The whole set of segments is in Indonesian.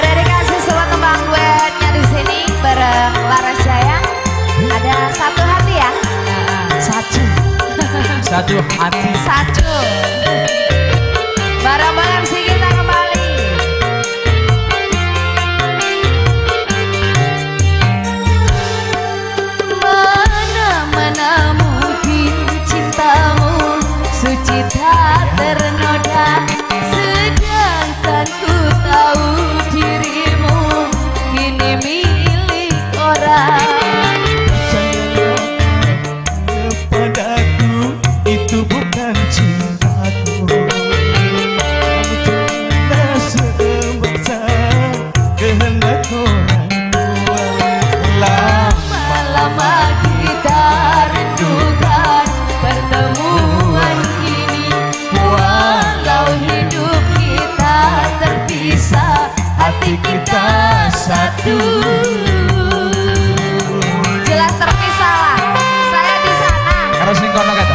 Ada dikasih semua tembang duetnya di sini bareng Laras Jaya. Ada satu hati ya. Satu. Satu hati. Satu. Bareng Bang MC kita kembali. Mana-mana mungkin cintamu suci tak ternoda, sedangkan ku tahu dirimu kini milik orang. Padaku itu bukan cintaku, karena semasa kehendak orang tua. Lama-lama kita rindukan pertemuan ini, walau hidup kita terpisah, hati kita satu. Jelas terpisah lah, saya di sana. Harus lingkon kata.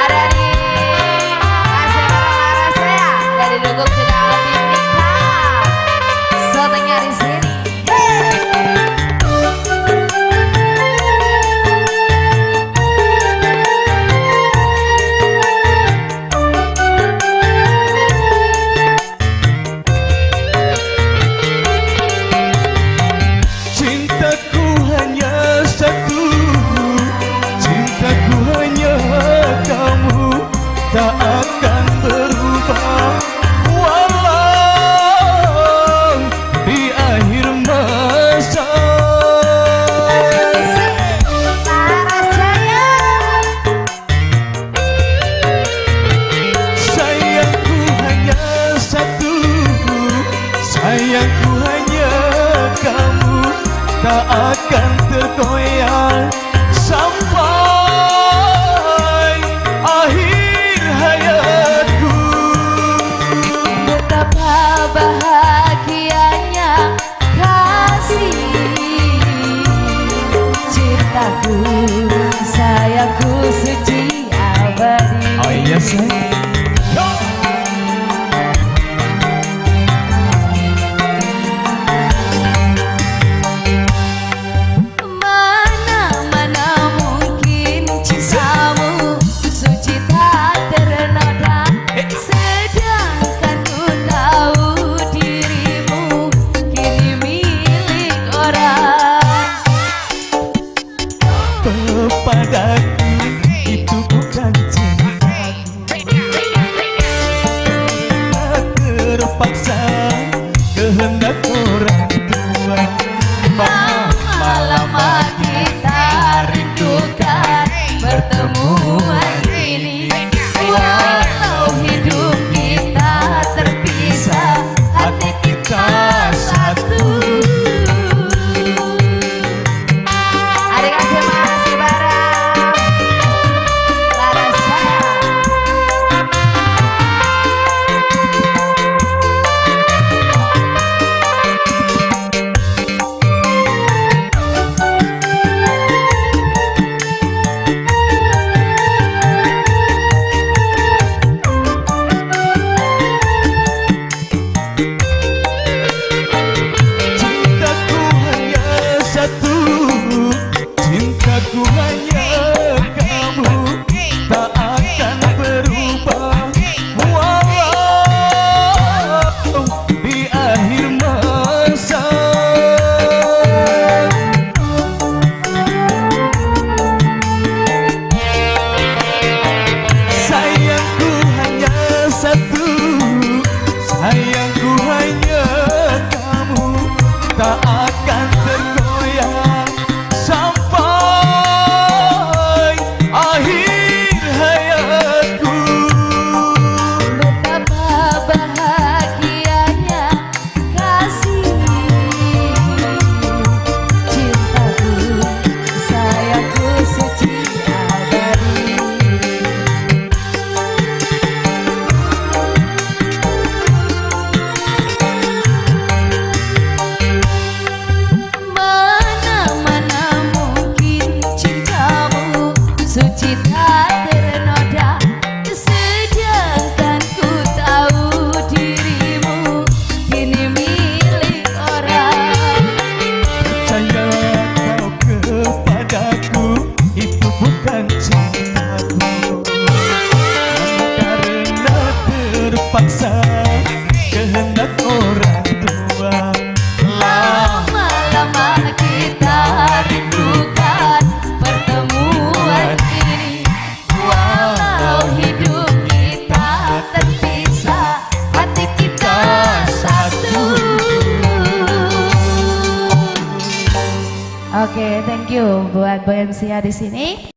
Ada di kasih barang saya dari dukung juga Alvin Nika. Sotonya di sini. you buat Boy MC-nya di sini.